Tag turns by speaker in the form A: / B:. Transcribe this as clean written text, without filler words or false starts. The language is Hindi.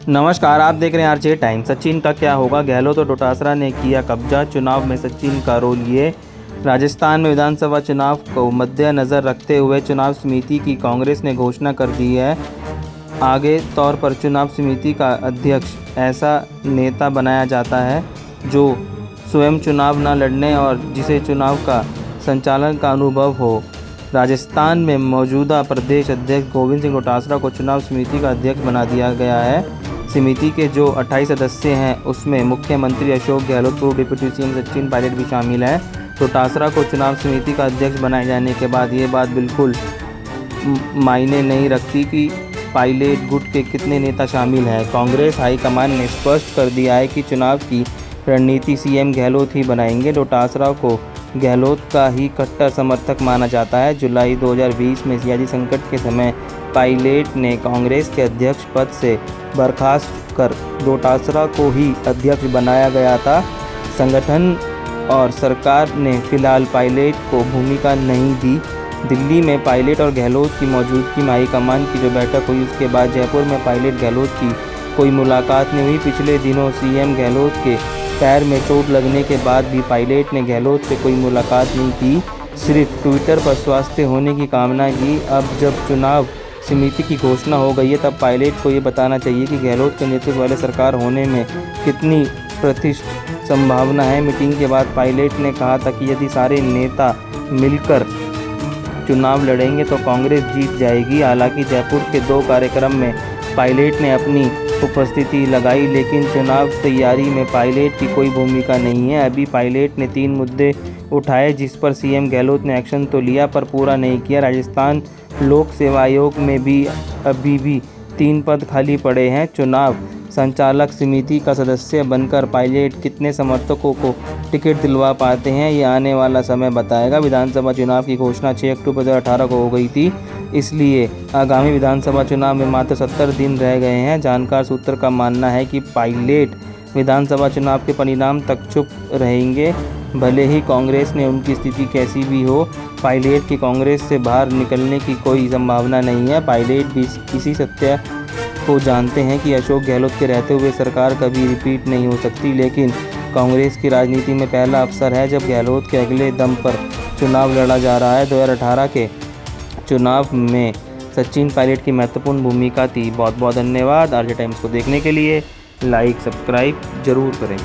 A: नमस्कार, आप देख रहे हैं आरजे टाइम। सचिन का क्या होगा? गहलोत और डोटासरा ने किया कब्जा, चुनाव में सचिन का रोल ये। राजस्थान में विधानसभा चुनाव को मद्देनज़र रखते हुए चुनाव समिति की कांग्रेस ने घोषणा कर दी है। आगे तौर पर चुनाव समिति का अध्यक्ष ऐसा नेता बनाया जाता है जो स्वयं चुनाव न लड़ने और जिसे चुनाव का संचालन का अनुभव हो। राजस्थान में मौजूदा प्रदेश अध्यक्ष गोविंद सिंह डोटासरा को चुनाव समिति का अध्यक्ष बना दिया गया है। समिति के जो 28 सदस्य हैं उसमें मुख्यमंत्री अशोक गहलोत, पूर्व डिप्टी सीएम सचिन पायलट भी शामिल है। डोटासरा को चुनाव समिति का अध्यक्ष बनाए जाने के बाद ये बात बिल्कुल मायने नहीं रखती कि पायलट गुट के कितने नेता शामिल हैं। कांग्रेस हाईकमान ने स्पष्ट कर दिया है कि चुनाव की रणनीति सीएम गहलोत ही बनाएंगे। डोटासरा को गहलोत का ही कट्टर समर्थक माना जाता है। जुलाई 2020 में सियासी संकट के समय पायलट ने कांग्रेस के अध्यक्ष पद से बर्खास्त कर डोटासरा को ही अध्यक्ष बनाया गया था। संगठन और सरकार ने फिलहाल पायलट को भूमिका नहीं दी। दिल्ली में पायलट और गहलोत की मौजूदगी में हाईकमान की जो बैठक हुई उसके बाद जयपुर में पायलट गहलोत की कोई मुलाकात नहीं हुई। पिछले दिनों सीएम गहलोत के पैर में चोट लगने के बाद भी पायलट ने गहलोत से कोई मुलाकात नहीं की, सिर्फ ट्विटर पर स्वास्थ्य होने की कामना की। अब जब चुनाव समिति की घोषणा हो गई है तब पायलट को ये बताना चाहिए कि गहलोत के नेतृत्व वाले सरकार होने में कितनी प्रतिशत संभावना है। मीटिंग के बाद पायलट ने कहा था कि यदि सारे नेता मिलकर चुनाव लड़ेंगे तो कांग्रेस जीत जाएगी। हालांकि जयपुर के 2 कार्यक्रम में पायलट ने अपनी उपस्थिति लगाई, लेकिन चुनाव तैयारी में पायलट की कोई भूमिका नहीं है। अभी पायलट ने 3 मुद्दे उठाए जिस पर सीएम गहलोत ने एक्शन तो लिया पर पूरा नहीं किया। राजस्थान लोक सेवा आयोग में भी अभी भी 3 पद खाली पड़े हैं। चुनाव संचालक समिति का सदस्य बनकर पायलट कितने समर्थकों को टिकट दिलवा पाते हैं ये आने वाला समय बताएगा। विधानसभा चुनाव की घोषणा 6 अक्टूबर 2018 को हो गई थी, इसलिए आगामी विधानसभा चुनाव में मात्र 70 दिन रह गए हैं। जानकार सूत्र का मानना है कि पायलट विधानसभा चुनाव के परिणाम तक चुप रहेंगे, भले ही कांग्रेस ने उनकी स्थिति कैसी भी हो। पायलट की कांग्रेस से बाहर निकलने की कोई संभावना नहीं है। पायलट भी इसी सत्य को जानते हैं कि अशोक गहलोत के रहते हुए सरकार कभी रिपीट नहीं हो सकती, लेकिन कांग्रेस की राजनीति में पहला अवसर है जब गहलोत के अगले दम पर चुनाव लड़ा जा रहा है। 2018 के चुनाव में सचिन पायलट की महत्वपूर्ण भूमिका थी। बहुत बहुत धन्यवाद। आरजे टाइम्स को देखने के लिए लाइक सब्सक्राइब जरूर करें।